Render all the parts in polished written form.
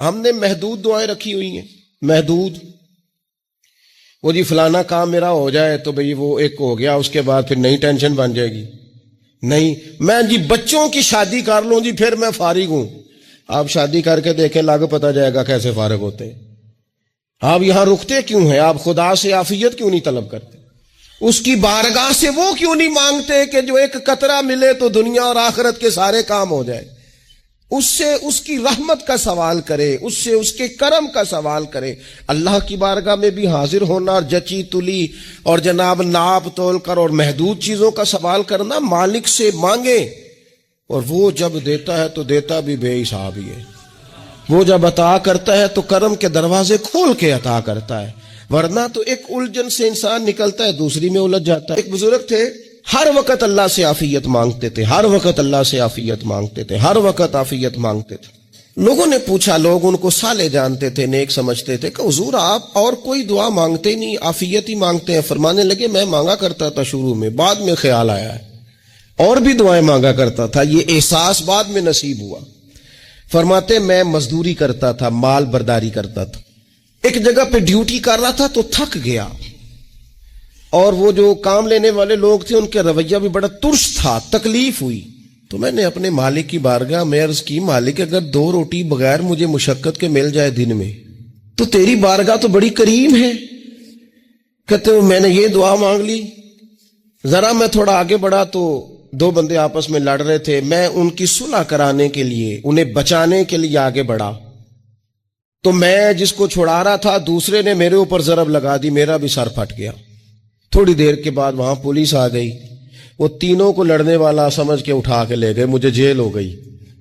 ہم نے محدود دعائیں رکھی ہوئی ہیں، محدود. وہ جی فلانا کام میرا ہو جائے تو بھئی وہ ایک ہو گیا، اس کے بعد پھر نئی ٹینشن بن جائے گی. نہیں، میں جی بچوں کی شادی کر لوں جی پھر میں فارغ ہوں. آپ شادی کر کے دیکھیں، لاگ پتہ جائے گا کیسے فارغ ہوتے ہیں. آپ یہاں رکتے کیوں ہیں؟ آپ خدا سے عافیت کیوں نہیں طلب کرتے؟ اس کی بارگاہ سے وہ کیوں نہیں مانگتے کہ جو ایک قطرہ ملے تو دنیا اور آخرت کے سارے کام ہو جائے؟ اس سے اس کی رحمت کا سوال کرے، اس سے اس کے کرم کا سوال کرے. اللہ کی بارگاہ میں بھی حاضر ہونا اور جچی تلی اور جناب ناپ تول کر اور محدود چیزوں کا سوال کرنا، مالک سے مانگے. اور وہ جب دیتا ہے تو دیتا بھی بے حساب ہی ہے. وہ جب عطا کرتا ہے تو کرم کے دروازے کھول کے عطا کرتا ہے، ورنہ تو ایک الجھن سے انسان نکلتا ہے دوسری میں الجھ جاتا ہے. ایک بزرگ تھے، ہر وقت اللہ سے عافیت مانگتے تھے، ہر وقت اللہ سے عافیت مانگتے تھے، ہر وقت عافیت مانگتے تھے. لوگوں نے پوچھا، لوگ ان کو صالح جانتے تھے، نیک سمجھتے تھے، کہ حضور آپ اور کوئی دعا مانگتے نہیں، عافیت ہی مانگتے ہیں. فرمانے لگے میں مانگا کرتا تھا شروع میں، بعد میں خیال آیا ہے اور بھی دعائیں مانگا کرتا تھا، یہ احساس بعد میں نصیب ہوا. فرماتے میں مزدوری کرتا تھا، مال برداری کرتا تھا، ایک جگہ پہ ڈیوٹی کر رہا تھا تو تھک گیا، اور وہ جو کام لینے والے لوگ تھے ان کے رویہ بھی بڑا ترس تھا، تکلیف ہوئی. تو میں نے اپنے مالک کی بارگاہ میں عرض کی، مالک اگر 2 روٹی بغیر مجھے مشقت کے مل جائے دن میں تو تیری بارگاہ تو بڑی کریم ہے. کہتے ہیں میں نے یہ دعا مانگ لی. ذرا میں تھوڑا آگے بڑھا تو 2 بندے آپس میں لڑ رہے تھے، میں ان کی صلح کرانے کے لیے، انہیں بچانے کے لیے آگے بڑھا. تو میں جس کو چھڑا رہا تھا دوسرے نے میرے اوپر ضرب لگا دی، میرا بھی سر پھٹ گیا. تھوڑی دیر کے بعد وہاں پولیس آ گئی، وہ تینوں کو لڑنے والا سمجھ کے اٹھا کے لے گئے، مجھے جیل ہو گئی.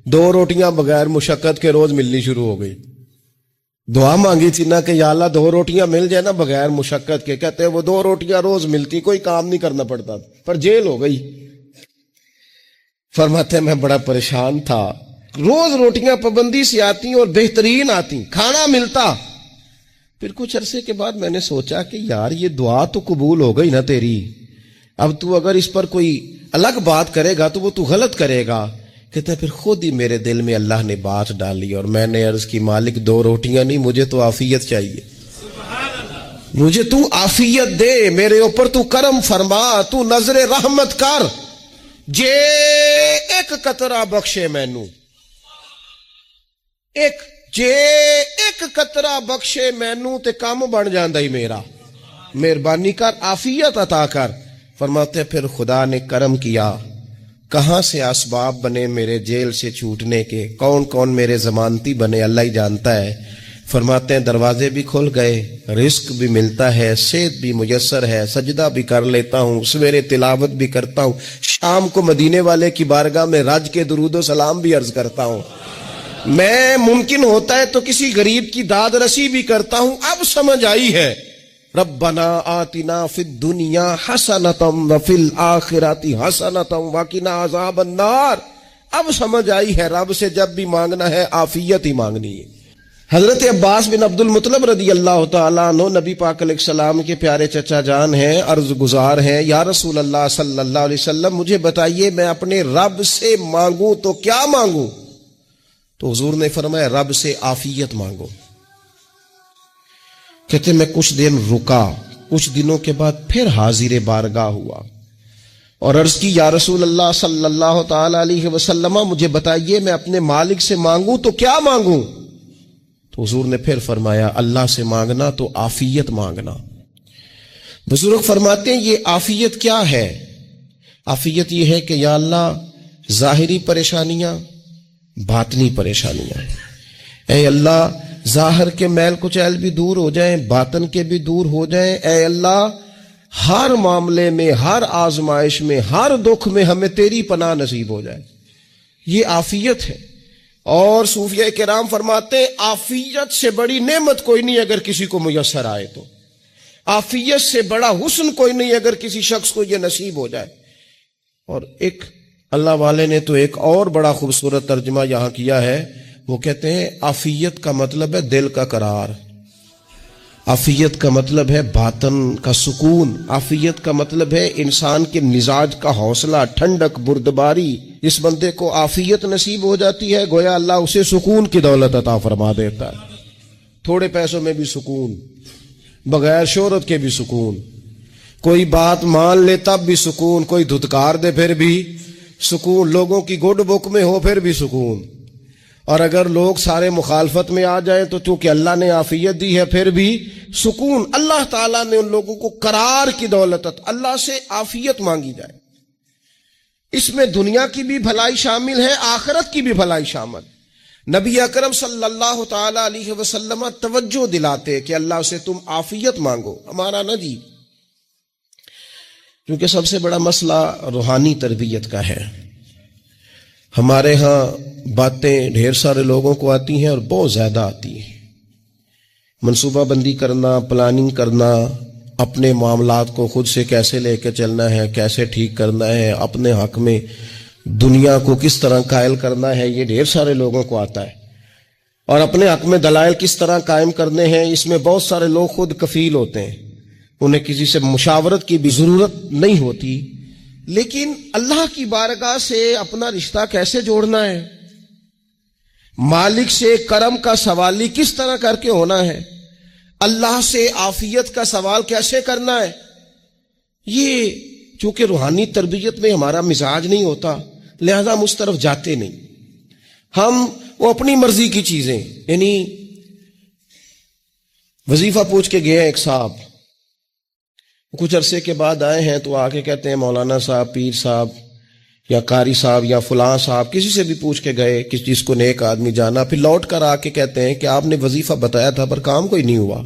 2 روٹیاں بغیر مشقت کے روز ملنی شروع ہو گئی. دعا مانگی تھی نا کہ یا اللہ 2 روٹیاں مل جائے نا بغیر مشقت کے. کہتے ہیں وہ 2 روٹیاں روز ملتی، کوئی کام نہیں کرنا پڑتا، پر جیل ہو گئی. فرماتے ہیں میں بڑا پریشان تھا، روز روٹیاں پابندی سے آتی اور بہترین آتی، کھانا ملتا. پھر کچھ عرصے کے بعد میں نے سوچا کہ یار یہ دعا تو قبول ہو گئی نا تیری، اب تو اگر اس پر کوئی الگ بات کرے گا تو وہ تو غلط کرے گا. کہتا ہے پھر خود ہی میرے دل میں اللہ نے بات ڈالی اور میں نے عرض کی، مالک 2 روٹیاں نہیں، مجھے تو عافیت چاہیے، مجھے تو عافیت دے، میرے اوپر تو کرم فرما، تو نظر رحمت کر، جے ایک قطرہ بخشے مینوں، ایک قطرہ بخشے مینوں تے کام بن جاندا ہی میرا، مہربانی کر، عافیت عطا کر. فرماتے پھر خدا نے کرم کیا، کہاں سے اسباب بنے میرے جیل سے چھوٹنے کے، کون کون میرے ضمانتی بنے اللہ ہی جانتا ہے. فرماتے ہیں دروازے بھی کھل گئے، رزق بھی ملتا ہے، صحت بھی میسر ہے، سجدہ بھی کر لیتا ہوں، سویرے تلاوت بھی کرتا ہوں، شام کو مدینے والے کی بارگاہ میں رج کے درود و سلام بھی عرض کرتا ہوں، میں ممکن ہوتا ہے تو کسی غریب کی داد رسی بھی کرتا ہوں. اب سمجھ آئی ہے، ربنا آتنا فی الدنیا حسنۃ وفی الآخرۃ حسنۃ وقنا عذاب النار. اب سمجھ آئی ہے رب سے جب بھی مانگنا ہے عافیت ہی مانگنی ہے. حضرت عباس بن عبد المطلب رضی اللہ تعالیٰ عنہ نبی پاک علیہ السلام کے پیارے چچا جان ہیں، عرض گزار ہیں، یا رسول اللہ صلی اللہ علیہ وسلم مجھے بتائیے میں اپنے رب سے مانگوں تو کیا مانگوں؟ تو حضور نے فرمایا رب سے عافیت مانگو. کہتے میں کچھ دن رکا، کچھ دنوں کے بعد پھر حاضر بارگاہ ہوا اور عرض کی، یا رسول اللہ صلی اللہ تعالی علیہ وسلم مجھے بتائیے میں اپنے مالک سے مانگوں تو کیا مانگوں؟ تو حضور نے پھر فرمایا اللہ سے مانگنا تو عافیت مانگنا. بزرگ فرماتے ہیں یہ عافیت کیا ہے؟ عافیت یہ ہے کہ یا اللہ ظاہری پریشانیاں، باطنی پریشانیاں، اے اللہ ظاہر کے میل کچیل بھی دور ہو جائیں، باطن کے بھی دور ہو جائیں. اے اللہ ہر معاملے میں، ہر آزمائش میں، ہر دکھ میں ہمیں تیری پناہ نصیب ہو جائے. یہ عافیت ہے. اور صوفیہ کرام فرماتے ہیں عافیت سے بڑی نعمت کوئی نہیں اگر کسی کو میسر آئے تو، عافیت سے بڑا حسن کوئی نہیں اگر کسی شخص کو یہ نصیب ہو جائے. اور ایک اللہ والے نے تو ایک اور بڑا خوبصورت ترجمہ یہاں کیا ہے، وہ کہتے ہیں عافیت کا مطلب ہے دل کا قرار. عافیت کا مطلب ہے باطن کا سکون، عافیت کا مطلب ہے انسان کے مزاج کا حوصلہ، ٹھنڈک، بردباری. جس بندے کو عافیت نصیب ہو جاتی ہے گویا اللہ اسے سکون کی دولت عطا فرما دیتا ہے. تھوڑے پیسوں میں بھی سکون، بغیر شہرت کے بھی سکون، کوئی بات مان لے تب بھی سکون، کوئی دھتکار دے پھر بھی سکون، لوگوں کی گڈ بک میں ہو پھر بھی سکون. اور اگر لوگ سارے مخالفت میں آ جائیں تو چونکہ اللہ نے عافیت دی ہے پھر بھی سکون. اللہ تعالیٰ نے ان لوگوں کو قرار کی دولت، اللہ سے عافیت مانگی جائے. اس میں دنیا کی بھی بھلائی شامل ہے، آخرت کی بھی بھلائی شامل. نبی اکرم صلی اللہ تعالی علیہ وسلم توجہ دلاتے کہ اللہ سے تم عافیت مانگو، ہمارا نہ جی. کیونکہ سب سے بڑا مسئلہ روحانی تربیت کا ہے. ہمارے ہاں باتیں ڈھیر سارے لوگوں کو آتی ہیں اور بہت زیادہ آتی ہیں. منصوبہ بندی کرنا، پلاننگ کرنا، اپنے معاملات کو خود سے کیسے لے کے چلنا ہے، کیسے ٹھیک کرنا ہے، اپنے حق میں دنیا کو کس طرح قائل کرنا ہے، یہ ڈھیر سارے لوگوں کو آتا ہے. اور اپنے حق میں دلائل کس طرح قائم کرنے ہیں، اس میں بہت سارے لوگ خود کفیل ہوتے ہیں، انہیں کسی سے مشاورت کی بھی ضرورت نہیں ہوتی. لیکن اللہ کی بارگاہ سے اپنا رشتہ کیسے جوڑنا ہے، مالک سے کرم کا سوالی کس طرح کر کے ہونا ہے، اللہ سے عافیت کا سوال کیسے کرنا ہے، یہ چونکہ روحانی تربیت میں ہمارا مزاج نہیں ہوتا لہذا ہم اس طرف جاتے نہیں. ہم وہ اپنی مرضی کی چیزیں، یعنی وظیفہ پوچھ کے گئے ایک صاحب، کچھ عرصے کے بعد آئے ہیں تو آ کے کہتے ہیں مولانا صاحب، پیر صاحب یا قاری صاحب یا فلاں صاحب، کسی سے بھی پوچھ کے گئے کس چیز کو نیک آدمی جانا، پھر لوٹ کر آ کے کہتے ہیں کہ آپ نے وظیفہ بتایا تھا پر کام کوئی نہیں ہوا.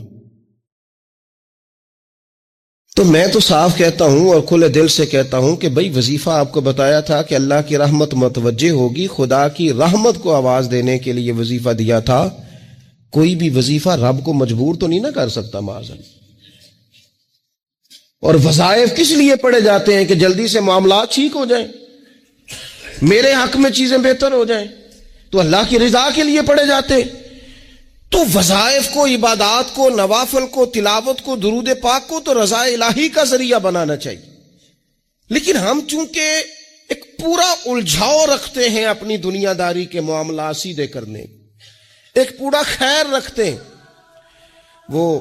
تو میں تو صاف کہتا ہوں اور کھلے دل سے کہتا ہوں کہ بھئی وظیفہ آپ کو بتایا تھا کہ اللہ کی رحمت متوجہ ہوگی، خدا کی رحمت کو آواز دینے کے لیے وظیفہ دیا تھا. کوئی بھی وظیفہ رب کو مجبور تو نہیں نہ کر سکتا معاذ. اور وظائف کس لیے پڑھے جاتے ہیں کہ جلدی سے معاملات ٹھیک ہو جائیں، میرے حق میں چیزیں بہتر ہو جائیں، تو اللہ کی رضا کے لیے پڑھے جاتے. تو وظائف کو، عبادات کو، نوافل کو، تلاوت کو، درود پاک کو تو رضا الہی کا ذریعہ بنانا چاہیے. لیکن ہم چونکہ ایک پورا الجھاؤ رکھتے ہیں اپنی دنیا داری کے معاملات سیدھے کرنے، ایک پورا خیر رکھتے ہیں. وہ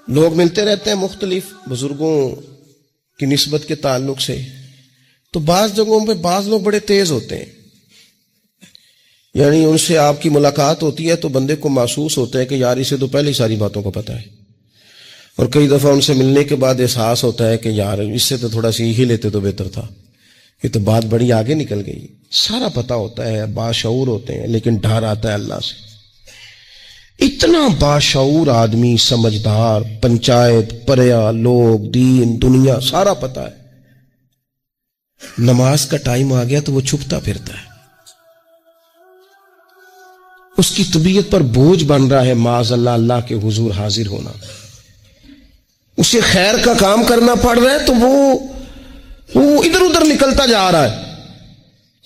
لوگ ملتے رہتے ہیں مختلف بزرگوں کی نسبت کے تعلق سے، تو بعض جگہوں پہ بعض لوگ بڑے تیز ہوتے ہیں، یعنی ان سے آپ کی ملاقات ہوتی ہے تو بندے کو محسوس ہوتا ہے کہ یار اسے تو پہلے ہی ساری باتوں کو پتہ ہے. اور کئی دفعہ ان سے ملنے کے بعد احساس ہوتا ہے کہ یار اس سے تو تھوڑا سیکھ ہی لیتے تو بہتر تھا، یہ تو بات بڑی آگے نکل گئی. سارا پتہ ہوتا ہے، باشعور ہوتے ہیں، لیکن ڈر آتا ہے اللہ سے. اتنا باشعور آدمی، سمجھدار، پنچایت، پریا، لوگ، دین، دنیا سارا پتہ ہے، نماز کا ٹائم آ گیا تو وہ چھپتا پھرتا ہے. اس کی طبیعت پر بوجھ بن رہا ہے معاذ اللہ اللہ کے حضور حاضر ہونا، اسے خیر کا کام کرنا پڑ رہا ہے تو وہ ادھر ادھر نکلتا جا رہا ہے.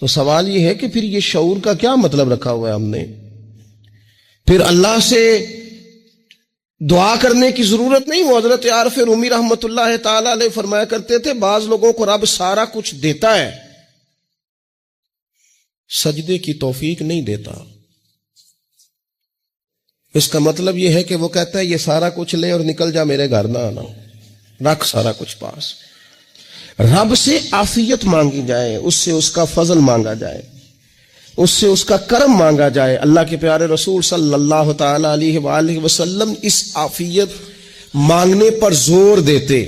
تو سوال یہ ہے کہ پھر یہ شعور کا کیا مطلب رکھا ہوا ہے ہم نے؟ پھر اللہ سے دعا کرنے کی ضرورت نہیں. وہ حضرت عارف رومی رحمت اللہ تعالی علیہ فرمایا کرتے تھے بعض لوگوں کو رب سارا کچھ دیتا ہے، سجدے کی توفیق نہیں دیتا. اس کا مطلب یہ ہے کہ وہ کہتا ہے یہ سارا کچھ لے اور نکل جا، میرے گھر نہ آنا، رکھ سارا کچھ پاس. رب سے عافیت مانگی جائے، اس سے اس کا فضل مانگا جائے، اس سے اس کا کرم مانگا جائے. اللہ کے پیارے رسول صلی اللہ تعالی علیہ وآلہ وسلم اس عافیت مانگنے پر زور دیتے،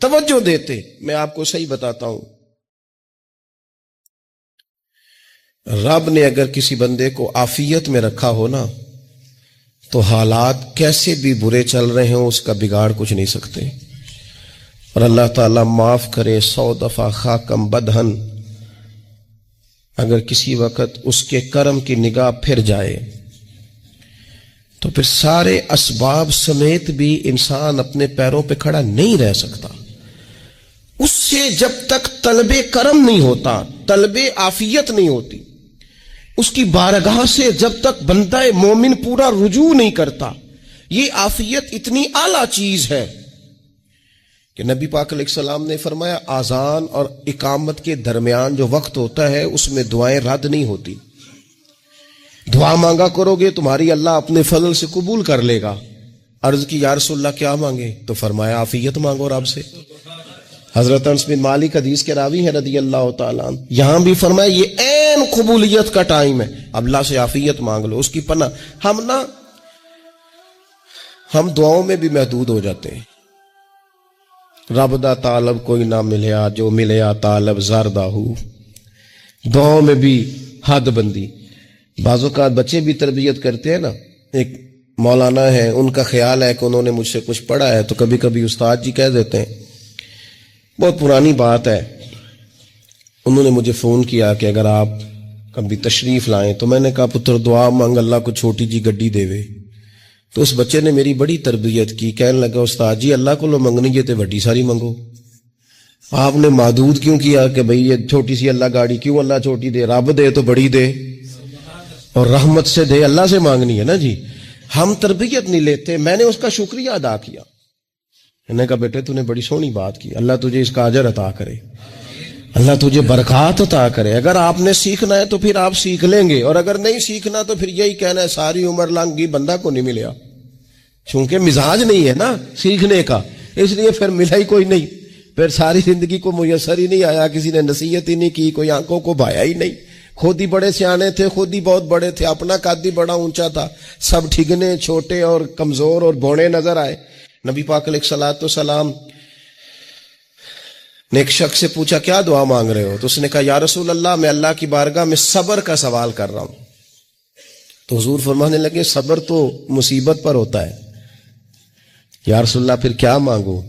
توجہ دیتے. میں آپ کو صحیح بتاتا ہوں، رب نے اگر کسی بندے کو عافیت میں رکھا ہو نا تو حالات کیسے بھی برے چل رہے ہوں اس کا بگاڑ کچھ نہیں سکتے. اور اللہ تعالیٰ معاف کرے، 100 دفعہ خاکم بدہن اگر کسی وقت اس کے کرم کی نگاہ پھر جائے تو پھر سارے اسباب سمیت بھی انسان اپنے پیروں پہ کھڑا نہیں رہ سکتا. اس سے جب تک طلب کرم نہیں ہوتا، طلب عافیت نہیں ہوتی، اس کی بارگاہ سے جب تک بندہ مومن پورا رجوع نہیں کرتا، یہ عافیت اتنی اعلیٰ چیز ہے کہ نبی پاک علیہ السلام نے فرمایا اذان اور اقامت کے درمیان جو وقت ہوتا ہے اس میں دعائیں رد نہیں ہوتی. دعا مانگا کرو گے تمہاری اللہ اپنے فضل سے قبول کر لے گا. عرض کی یا رسول اللہ کیا مانگے؟ تو فرمایا عافیت مانگو رب سے. حضرت انس بن مالک حدیث کے راوی ہیں رضی اللہ تعالیٰ عنہ، یہاں بھی فرمایا یہ عین قبولیت کا ٹائم ہے، اب اللہ سے عافیت مانگ لو، اس کی پناہ. ہم دعاؤں میں بھی محدود ہو جاتے ہیں. رب دا طالب کوئی نہ ملیا، جو ملیا طالب زردہ ہو. دعاؤں میں بھی حد بندی. بعض اوقات بچے بھی تربیت کرتے ہیں نا، ایک مولانا ہے، ان کا خیال ہے کہ انہوں نے مجھ سے کچھ پڑھا ہے تو کبھی کبھی استاد جی کہہ دیتے ہیں، بہت پرانی بات ہے، انہوں نے مجھے فون کیا کہ اگر آپ کبھی تشریف لائیں، تو میں نے کہا پتر دعا مانگ اللہ کو چھوٹی جی گڈی دے وے. تو اس بچے نے میری بڑی تربیت کی، کہنے لگا استاد جی اللہ کو لو منگنی ہے تو وڈی ساری منگو. آپ نے محدود کیوں کیا کہ بھئی یہ چھوٹی سی اللہ گاڑی کیوں اللہ چھوٹی دے؟ رب دے تو بڑی دے اور رحمت سے دے، اللہ سے مانگنی ہے نا جی. ہم تربیت نہیں لیتے. میں نے اس کا شکریہ ادا کیا، میں نے کہا بیٹے تو نے بڑی سونی بات کی، اللہ تجھے اس کا اجر عطا کرے، اللہ تجھے برکات عطا کرے. اگر آپ نے سیکھنا ہے تو پھر آپ سیکھ لیں گے، اور اگر نہیں سیکھنا تو پھر یہی کہنا ہے ساری عمر لنگ گئی بندہ کو نہیں ملیا، چونکہ مزاج نہیں ہے نا سیکھنے کا، اس لیے پھر ملا ہی کوئی نہیں. پھر ساری زندگی کو میسر ہی نہیں آیا، کسی نے نصیحت ہی نہیں کی، کوئی آنکھوں کو بھایا ہی نہیں. خود ہی بڑے سیانے تھے، خود ہی بہت بڑے تھے، اپنا قد ہی بڑا اونچا تھا، سب ٹھگنے چھوٹے اور کمزور اور بوڑے نظر آئے. نبی پاک علیہ الصلوۃ والسلام نے ایک شخص سے پوچھا کیا دعا مانگ رہے ہو؟ تو اس نے کہا یا رسول اللہ میں اللہ کی بارگاہ میں صبر کا سوال کر رہا ہوں. تو حضور فرمانے لگے صبر تو مصیبت پر ہوتا ہے. یا رسول اللہ پھر کیا مانگو؟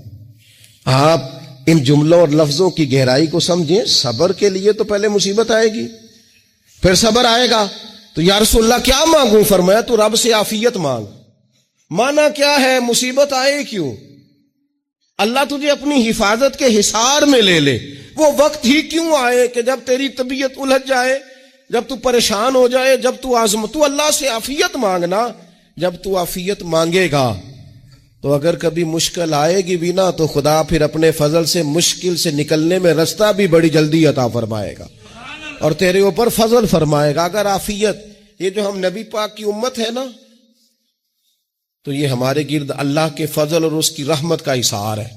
آپ ان جملوں اور لفظوں کی گہرائی کو سمجھیں. صبر کے لیے تو پہلے مصیبت آئے گی، پھر صبر آئے گا. تو یا رسول اللہ کیا مانگوں؟ فرمایا تو رب سے عافیت مانگ. مانا کیا ہے؟ مصیبت آئے کیوں؟ اللہ تجھے اپنی حفاظت کے حصار میں لے لے. وہ وقت ہی کیوں آئے کہ جب تیری طبیعت الجھ جائے، جب تو پریشان ہو جائے، جب تو تو اللہ سے عافیت مانگنا. جب تو عافیت مانگے گا تو اگر کبھی مشکل آئے گی بھی نا، تو خدا پھر اپنے فضل سے مشکل سے نکلنے میں رستہ بھی بڑی جلدی عطا فرمائے گا اور تیرے اوپر فضل فرمائے گا. اگر عافیت، یہ جو ہم نبی پاک کی امت ہے نا، تو یہ ہمارے گرد اللہ کے فضل اور اس کی رحمت کا حصار ہے.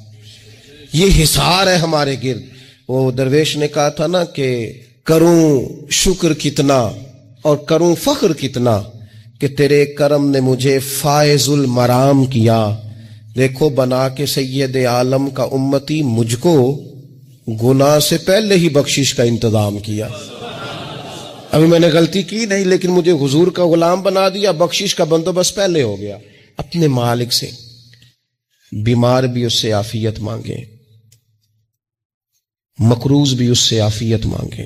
یہ حصار ہے ہمارے گرد. وہ درویش نے کہا تھا نا کہ کروں شکر کتنا اور کروں فخر کتنا کہ تیرے کرم نے مجھے فائز المرام کیا. دیکھو بنا کے سید عالم کا امتی مجھ کو گناہ سے پہلے ہی بخشش کا انتظام کیا. ابھی میں نے غلطی کی نہیں، لیکن مجھے حضور کا غلام بنا دیا، بخشش کا بندوبست پہلے ہو گیا. اپنے مالک سے بیمار بھی اس سے عافیت مانگے، مقروض بھی اس سے عافیت مانگے،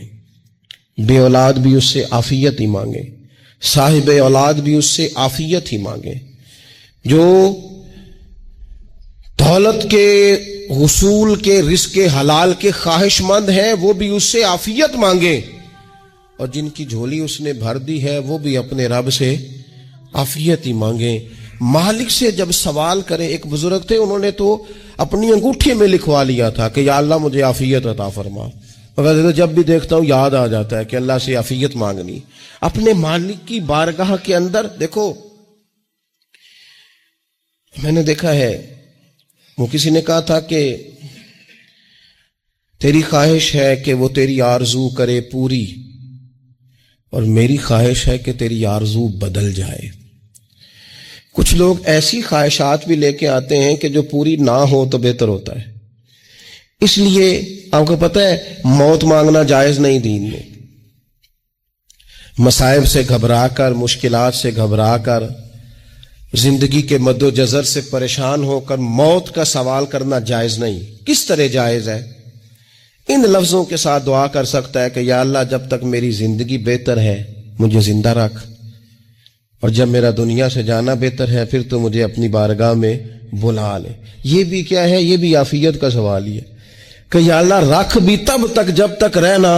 بے اولاد بھی اس سے عافیت ہی مانگے، صاحب اولاد بھی اس سے عافیت ہی مانگے، جو دولت کے حصول کے رزق حلال کے خواہش مند ہیں وہ بھی اس سے عافیت مانگے، اور جن کی جھولی اس نے بھر دی ہے وہ بھی اپنے رب سے عافیت ہی مانگے. مالک سے جب سوال کرے، ایک بزرگ تھے انہوں نے تو اپنی انگوٹھی میں لکھوا لیا تھا کہ یا اللہ مجھے عافیت عطا فرما. مگر جب بھی دیکھتا ہوں یاد آ جاتا ہے کہ اللہ سے عافیت مانگنی. اپنے مالک کی بارگاہ کے اندر دیکھو، میں نے دیکھا ہے وہ کسی نے کہا تھا کہ تیری خواہش ہے کہ وہ تیری آرزو کرے پوری، اور میری خواہش ہے کہ تیری آرزو بدل جائے. کچھ لوگ ایسی خواہشات بھی لے کے آتے ہیں کہ جو پوری نہ ہو تو بہتر ہوتا ہے. اس لیے آپ کو پتہ ہے موت مانگنا جائز نہیں دین میں. مصائب سے گھبرا کر، مشکلات سے گھبرا کر، زندگی کے مد و جزر سے پریشان ہو کر موت کا سوال کرنا جائز نہیں. کس طرح جائز ہے؟ ان لفظوں کے ساتھ دعا کر سکتا ہے کہ یا اللہ جب تک میری زندگی بہتر ہے مجھے زندہ رکھ، اور جب میرا دنیا سے جانا بہتر ہے پھر تو مجھے اپنی بارگاہ میں بلا لے. یہ بھی کیا ہے؟ یہ بھی عافیت کا سوال ہی ہے کہ یا اللہ رکھ بھی تب تک جب تک رہنا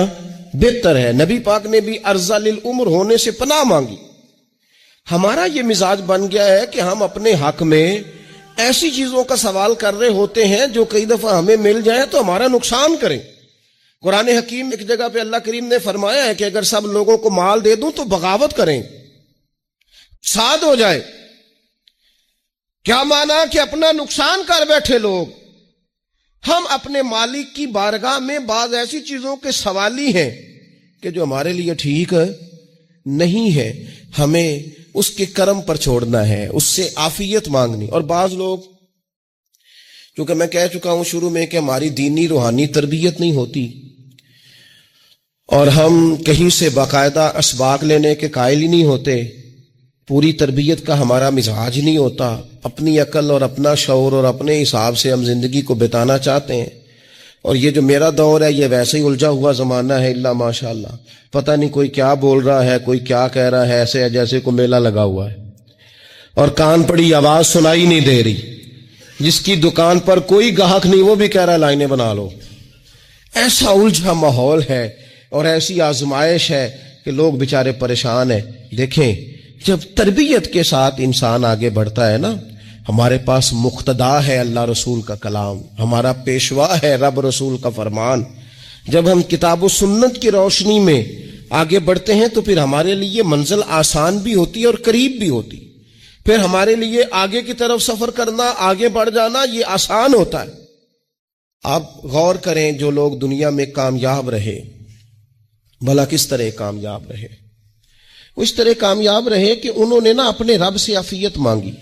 بہتر ہے. نبی پاک نے بھی ارذل العمر ہونے سے پناہ مانگی. ہمارا یہ مزاج بن گیا ہے کہ ہم اپنے حق میں ایسی چیزوں کا سوال کر رہے ہوتے ہیں جو کئی دفعہ ہمیں مل جائیں تو ہمارا نقصان کریں. قرآن حکیم ایک جگہ پہ اللہ کریم نے فرمایا ہے کہ اگر سب لوگوں کو مال دے دوں تو بغاوت کریں, فساد ہو جائے. کیا مانا کہ اپنا نقصان کر بیٹھے لوگ. ہم اپنے مالک کی بارگاہ میں بعض ایسی چیزوں کے سوالی ہیں کہ جو ہمارے لیے ٹھیک نہیں ہے, ہمیں اس کے کرم پر چھوڑنا ہے, اس سے عافیت مانگنی. اور بعض لوگ, چونکہ میں کہہ چکا ہوں شروع میں کہ ہماری دینی روحانی تربیت نہیں ہوتی اور ہم کہیں سے باقاعدہ اسباق لینے کے قائل ہی نہیں ہوتے, پوری تربیت کا ہمارا مزاج نہیں ہوتا, اپنی عقل اور اپنا شعور اور اپنے حساب سے ہم زندگی کو بتانا چاہتے ہیں. اور یہ جو میرا دور ہے یہ ویسے ہی الجھا ہوا زمانہ ہے, اللہ ماشاء اللہ, پتہ نہیں کوئی کیا بول رہا ہے, کوئی کیا کہہ رہا ہے, ایسے جیسے کوئی میلہ لگا ہوا ہے اور کان پڑی آواز سنائی نہیں دے رہی. جس کی دکان پر کوئی گاہک نہیں وہ بھی کہہ رہا ہے لائنیں بنا لو. ایسا الجھا ماحول ہے اور ایسی آزمائش ہے کہ لوگ بیچارے پریشان ہیں. دیکھیں, جب تربیت کے ساتھ انسان آگے بڑھتا ہے نا, ہمارے پاس مقتدا ہے اللہ رسول کا کلام, ہمارا پیشوا ہے رب رسول کا فرمان. جب ہم کتاب و سنت کی روشنی میں آگے بڑھتے ہیں تو پھر ہمارے لیے منزل آسان بھی ہوتی ہے اور قریب بھی ہوتی. پھر ہمارے لیے آگے کی طرف سفر کرنا, آگے بڑھ جانا یہ آسان ہوتا ہے. آپ غور کریں, جو لوگ دنیا میں کامیاب رہے, بھلا کس طرح کامیاب رہے؟ وہ اس طرح کامیاب رہے کہ انہوں نے نا اپنے رب سے عافیت مانگی.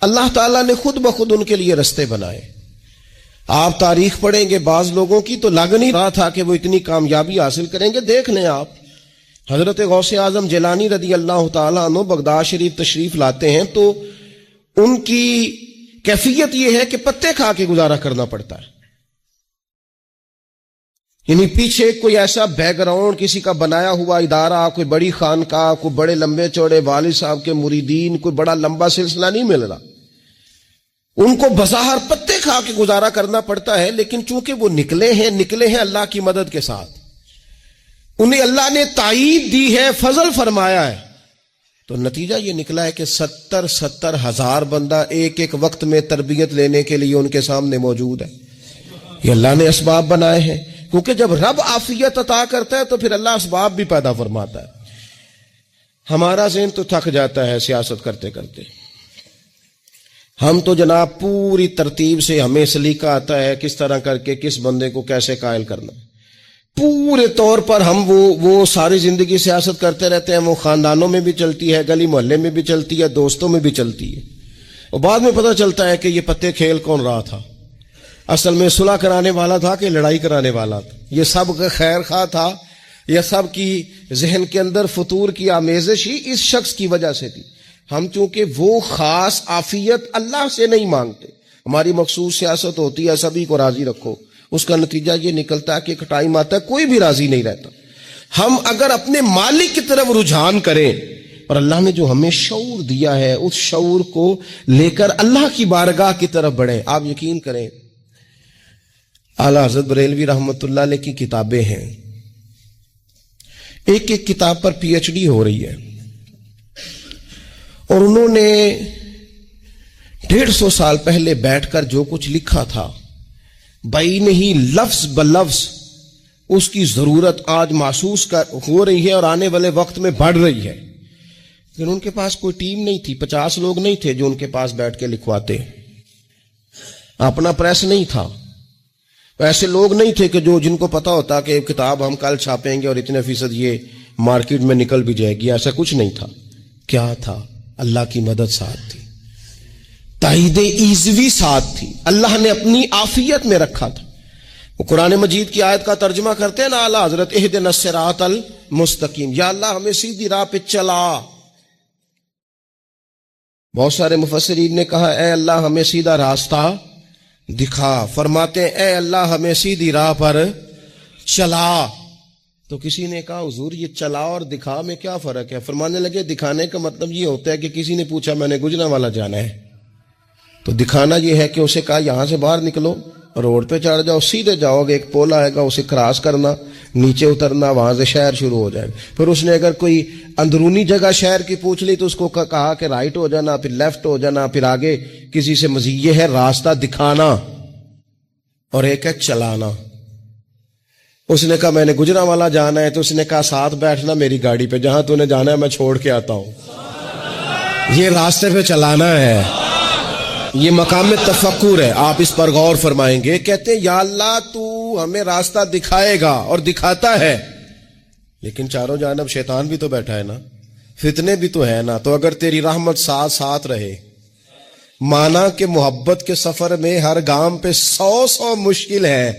اللہ تعالیٰ نے خود بخود ان کے لیے رستے بنائے. آپ تاریخ پڑھیں گے بعض لوگوں کی تو لگ نہیں رہا تھا کہ وہ اتنی کامیابی حاصل کریں گے. دیکھ لیں آپ, حضرت غوث اعظم جیلانی رضی اللہ تعالیٰ عنہ بغداد شریف تشریف لاتے ہیں تو ان کی کیفیت یہ ہے کہ پتے کھا کے گزارا کرنا پڑتا ہے. یعنی پیچھے کوئی ایسا بیک گراؤنڈ کسی کا بنایا ہوا ادارہ, کوئی بڑی خانقاہ, کوئی بڑے لمبے چوڑے والد صاحب کے مریدین, کوئی بڑا لمبا سلسلہ نہیں مل رہا. ان کو بظاہر پتے کھا کے گزارا کرنا پڑتا ہے, لیکن چونکہ وہ نکلے ہیں اللہ کی مدد کے ساتھ, انہیں اللہ نے تائید دی ہے, فضل فرمایا ہے, تو نتیجہ یہ نکلا ہے کہ 70 ہزار بندہ ایک ایک وقت میں تربیت لینے کے لیے ان کے سامنے موجود ہے. یہ اللہ نے اسباب بنائے ہیں, کیونکہ جب رب عافیت عطا کرتا ہے تو پھر اللہ اسباب بھی پیدا فرماتا ہے. ہمارا ذہن تو تھک جاتا ہے سیاست کرتے کرتے. ہم تو جناب پوری ترتیب سے ہمیں سلیقہ آتا ہے کس طرح کر کے کس بندے کو کیسے قائل کرنا. پورے طور پر ہم وہ ساری زندگی سیاست کرتے رہتے ہیں. وہ خاندانوں میں بھی چلتی ہے, گلی محلے میں بھی چلتی ہے, دوستوں میں بھی چلتی ہے, اور بعد میں پتہ چلتا ہے کہ یہ پتے کھیل کون رہا تھا. اصل میں صلح کرانے والا تھا کہ لڑائی کرانے والا تھا. یہ سب کا خیر خواہ تھا, یہ سب کی ذہن کے اندر فطور کی آمیزش ہی اس شخص کی وجہ سے تھی. ہم چونکہ وہ خاص عافیت اللہ سے نہیں مانگتے, ہماری مخصوص سیاست ہوتی ہے سبھی کو راضی رکھو, اس کا نتیجہ یہ نکلتا ہے کہ ایک ٹائم آتا ہے کوئی بھی راضی نہیں رہتا. ہم اگر اپنے مالک کی طرف رجحان کریں اور اللہ نے جو ہمیں شعور دیا ہے اس شعور کو لے کر اللہ کی بارگاہ کی طرف بڑھیں. آپ یقین کریں, اعلیٰ حضرت بریلوی رحمۃ اللہ علیہ کی کتابیں ہیں, ایک ایک کتاب پر پی ایچ ڈی ہو رہی ہے, اور انہوں نے 150 سال پہلے بیٹھ کر جو کچھ لکھا تھا بھائی نہیں لفظ بلفظ اس کی ضرورت آج محسوس ہو رہی ہے اور آنے والے وقت میں بڑھ رہی ہے. لیکن ان کے پاس کوئی ٹیم نہیں تھی, 50 لوگ نہیں تھے جو ان کے پاس بیٹھ کے لکھواتے, اپنا پریس نہیں تھا, ایسے لوگ نہیں تھے کہ جن کو پتا ہوتا کہ کتاب ہم کل چھاپیں گے اور اتنے فیصد یہ مارکیٹ میں نکل بھی جائے گی. ایسا کچھ نہیں تھا. کیا تھا؟ اللہ کی مدد ساتھ تھی, تائید ایزوی ساتھ تھی, اللہ نے اپنی عافیت میں رکھا تھا. وہ قرآن مجید کی آیت کا ترجمہ کرتے ہیں نا اعلیٰ حضرت, اہدنا الصراط المستقیم, یا اللہ ہمیں سیدھی راہ پہ چلا. بہت سارے مفسرین نے کہا اے اللہ ہمیں سیدھا راستہ دکھا. فرماتے ہیں اے اللہ ہمیں سیدھی راہ پر چلا. تو کسی نے کہا حضور یہ چلا اور دکھا میں کیا فرق ہے؟ فرمانے لگے دکھانے کا مطلب یہ ہوتا ہے کہ کسی نے پوچھا میں نے گجرا والا جانا ہے, تو دکھانا یہ ہے کہ اسے کہا یہاں سے باہر نکلو, روڈ پہ چڑھ جاؤ، سیدھے جاؤ گے، ایک پول آئے گا، اسے کراس کرنا، نیچے اترنا، وہاں سے شہر شروع ہو جائے گا۔ پھر اس نے اگر کوئی اندرونی جگہ شہر کی پوچھ لی تو اس کو کہا کہ رائٹ ہو جانا، پھر لیفٹ ہو جانا، پھر آگے کسی سے مزید یہ ہے راستہ دکھانا اور ایک ہے چلانا۔ اس نے کہا میں نے گجرانوالا جانا ہے، تو اس نے کہا ساتھ بیٹھنا میری گاڑی پہ، جہاں تو نے جانا ہے میں چھوڑ کے آتا ہوں۔ یہ راستے پہ چلانا ہے، یہ مقام تفکر ہے، آپ اس پر غور فرمائیں گے۔ کہتے ہیں یا اللہ تو ہمیں راستہ دکھائے گا اور دکھاتا ہے، لیکن چاروں جانب شیطان بھی تو بیٹھا ہے نا، فتنے بھی تو ہے نا، تو اگر تیری رحمت ساتھ ساتھ رہے، مانا کہ محبت کے سفر میں ہر گام پہ 100 مشکل ہے،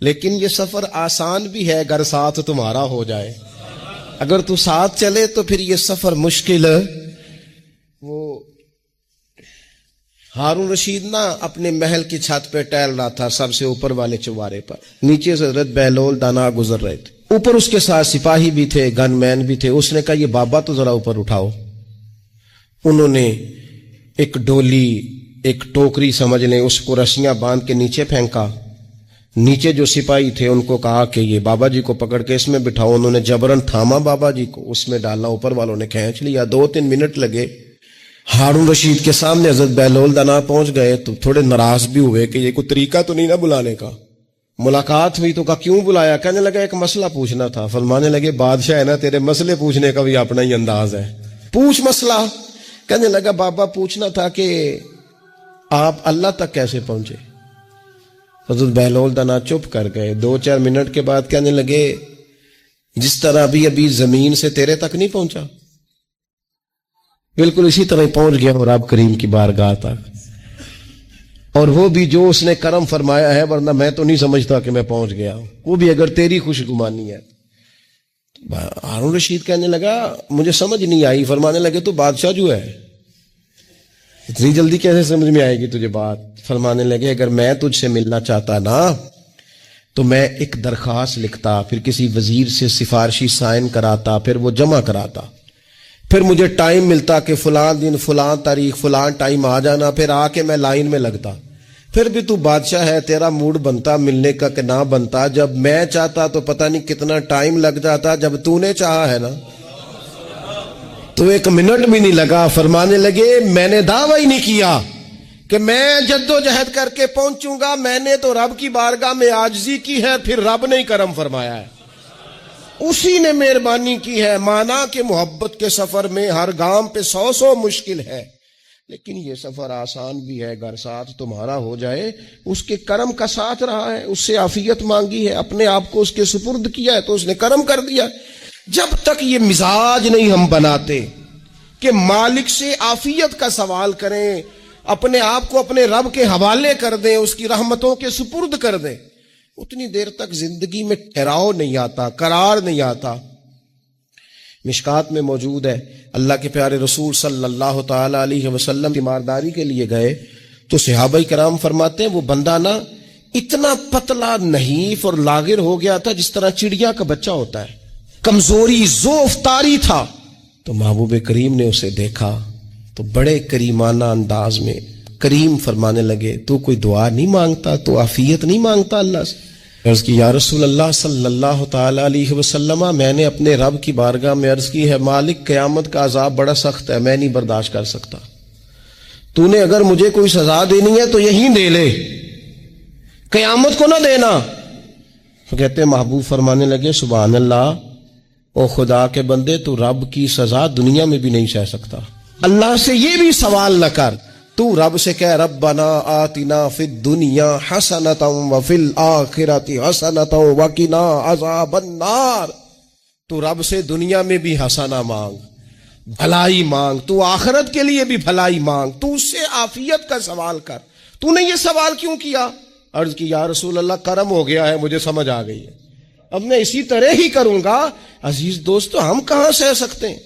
لیکن یہ سفر آسان بھی ہے اگر ساتھ تمہارا ہو جائے۔ اگر تو ساتھ چلے تو پھر یہ سفر مشکل۔ وہ ہارون رشید نا اپنے محل کی چھت پہ ٹہل رہا تھا، سب سے اوپر والے چوارے پر، نیچے سے حضرت بہلول دانا گزر رہے تھے، اوپر اس کے ساتھ سپاہی بھی تھے، گن مین بھی تھے۔ اس نے کہا یہ بابا تو ذرا اوپر اٹھاؤ۔ انہوں نے ایک ڈولی، ایک ٹوکری سمجھ لیں، اس کو رسیاں باندھ کے نیچے پھینکا۔ نیچے جو سپاہی تھے ان کو کہا کہ یہ بابا جی کو پکڑ کے اس میں بٹھاؤ۔ انہوں نے جبرن تھاما بابا جی کو، اس میں ڈالنا، اوپر والوں نے کھینچ لیا۔ 2-3 منٹ لگے۔ ہارون رشید کے سامنے حضرت بہلول دانا پہنچ گئے تو تھوڑے ناراض بھی ہوئے کہ یہ کوئی طریقہ تو نہیں نا بلانے کا۔ ملاقات ہوئی تو کہا کیوں بلایا؟ کہنے لگا ایک مسئلہ پوچھنا تھا۔ فرمانے لگے بادشاہ ہے نا، تیرے مسئلے پوچھنے کا بھی اپنا ہی انداز ہے، پوچھ مسئلہ۔ کہنے لگا بابا پوچھنا تھا کہ آپ اللہ تک کیسے پہنچے؟ حضرت بہلول دانا چپ کر گئے۔ 2-4 منٹ کے بعد کہنے لگے جس طرح ابھی زمین سے تیرے تک نہیں پہنچا، بالکل اسی طرح پہنچ گیا اور رب کریم کی بارگاہ تک، اور وہ بھی جو اس نے کرم فرمایا ہے، ورنہ میں تو نہیں سمجھتا کہ میں پہنچ گیا ہوں، وہ بھی اگر تیری خوش گمانی ہے۔ ہارون رشید کہنے لگا مجھے سمجھ نہیں آئی۔ فرمانے لگے تو بادشاہ جو ہے، اتنی جلدی کیسے سمجھ میں آئے گی تجھے بات؟ فرمانے لگے اگر میں تجھ سے ملنا چاہتا نا تو میں ایک درخواست لکھتا، پھر کسی وزیر سے سفارشی سائن کراتا، پھر وہ جمع کراتا، پھر مجھے ٹائم ملتا کہ فلاں دن فلاں تاریخ فلاں ٹائم آ جانا، پھر آ کے میں لائن میں لگتا۔ پھر بھی تو بادشاہ ہے، تیرا موڈ بنتا ملنے کا کہ نہ بنتا؟ جب میں چاہتا تو پتہ نہیں کتنا ٹائم لگ جاتا، جب تو نے چاہا ہے نا تو 1 منٹ بھی نہیں لگا۔ فرمانے لگے میں نے دعویٰ ہی نہیں کیا کہ میں جدوجہد کر کے پہنچوں گا، میں نے تو رب کی بارگاہ میں عاجزی کی ہے، پھر رب نے ہی کرم فرمایا ہے، اسی نے مہربانی کی ہے۔ مانا کہ محبت کے سفر میں ہر گام پہ 100 مشکل ہے، لیکن یہ سفر آسان بھی ہے اگر ساتھ تمہارا ہو جائے۔ اس کے کرم کا ساتھ رہا ہے، اس سے عافیت مانگی ہے، اپنے آپ کو اس کے سپرد کیا ہے تو اس نے کرم کر دیا۔ جب تک یہ مزاج نہیں ہم بناتے کہ مالک سے عافیت کا سوال کریں، اپنے آپ کو اپنے رب کے حوالے کر دیں، اس کی رحمتوں کے سپرد کر دیں، اتنی دیر تک زندگی میں ٹھہراؤ نہیں آتا، قرار نہیں آتا۔ مشکات میں موجود ہے، اللہ کے پیارے رسول صلی اللہ تعالی علیہ وسلم تیمارداری کے لیے گئے تو صحابہ کرام فرماتے ہیں وہ بندہ نا اتنا پتلا نحیف اور لاغر ہو گیا تھا جس طرح چڑیا کا بچہ ہوتا ہے، کمزوری ضعف طاری تھا۔ تو محبوب کریم نے اسے دیکھا تو بڑے کریمانہ انداز میں کریم فرمانے لگے تو کوئی دعا نہیں مانگتا، تو عافیت نہیں مانگتا اللہ سے؟ عرض کی یا رسول اللہ صلی اللہ تعالی علیہ وسلم، میں نے اپنے رب کی بارگاہ میں عرض کی ہے مالک قیامت کا عذاب بڑا سخت ہے، میں نہیں برداشت کر سکتا، تو نے اگر مجھے کوئی سزا دینی ہے تو یہیں دے لے، قیامت کو نہ دینا۔ تو کہتے ہیں محبوب فرمانے لگے سبحان اللہ، او خدا کے بندے تو رب کی سزا دنیا میں بھی نہیں سہ سکتا، اللہ سے یہ بھی سوال نہ کر، تو رب سے کہہ ربنا آتنا فی الدنیا حسنۃ وفی الآخرۃ حسنۃ وقنا عذاب النار۔ تو رب سے دنیا میں بھی حسنہ مانگ، بھلائی مانگ، تو آخرت کے لیے بھی بھلائی مانگ، تو اس سے عافیت کا سوال کر۔ تو نے یہ سوال کیوں کیا؟ عرض کی یا رسول اللہ کرم ہو گیا ہے، مجھے سمجھ آ گئی ہے، اب میں اسی طرح ہی کروں گا۔ عزیز دوستو، ہم کہاں سہ سکتے ہیں؟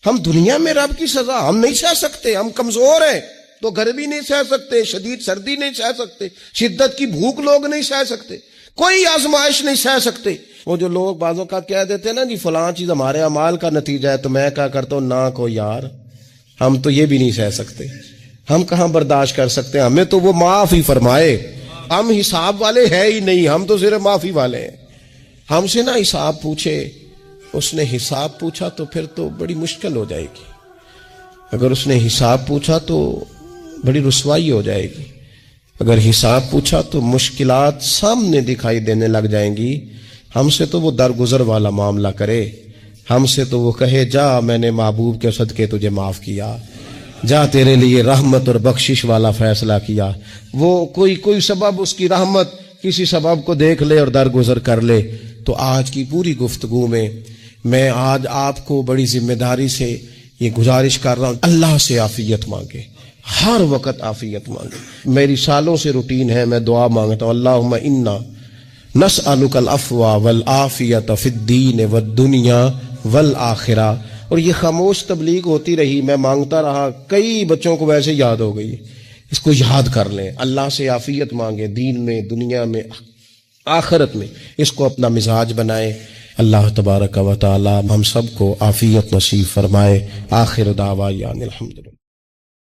ہم دنیا میں رب کی سزا ہم نہیں سہ سکتے، ہم کمزور ہیں، تو گرمی نہیں سہ سکتے، شدید سردی نہیں سہ سکتے، شدت کی بھوک لوگ نہیں سہ سکتے، کوئی آزمائش نہیں سہ سکتے۔ وہ جو لوگ بعضوں کا کہہ دیتے ہیں نا جی فلاں چیز ہمارے اعمال کا نتیجہ ہے، تو میں کیا کرتا ہوں، نہ کو یار، ہم تو یہ بھی نہیں سہ سکتے، ہم کہاں برداشت کر سکتے ہیں، ہمیں تو وہ معاف ہی فرمائے۔ ہم حساب والے ہیں ہی نہیں، ہم تو صرف معافی والے ہیں. ہم سے نہ حساب پوچھے، اس نے حساب پوچھا تو پھر تو بڑی مشکل ہو جائے گی. اگر اس نے حساب پوچھا تو بڑی رسوائی ہو جائے گی. اگر حساب پوچھا تو مشکلات سامنے دکھائی دینے لگ جائیں گی. ہم سے تو وہ درگزر والا معاملہ کرے، ہم سے تو وہ کہے جا میں نے محبوب کے صدقے تجھے معاف کیا، جا تیرے لیے رحمت اور بخشش والا فیصلہ کیا. وہ کوئی سبب، اس کی رحمت کسی سبب کو دیکھ لے اور درگزر کر لے. تو آج کی پوری گفتگو میں آج آپ کو بڑی ذمہ داری سے یہ گزارش کر رہا ہوں، اللہ سے عافیت مانگے، ہر وقت عافیت مانگے. میری سالوں سے روٹین ہے، میں دعا مانگتا ہوں اللہم انا نسألک العفو والعافیت فی الدین والدنیا والآخرہ. اور یہ خاموش تبلیغ ہوتی رہی، میں مانگتا رہا، کئی بچوں کو ویسے یاد ہو گئی. اس کو یاد کر لیں، اللہ سے عافیت مانگے، دین میں، دنیا میں، آخرت میں. اس کو اپنا مزاج بنائے. اللہ تبارک و تعالی ہم سب کو عافیت نصیب فرمائے. آخر دعوانا الحمدللہ.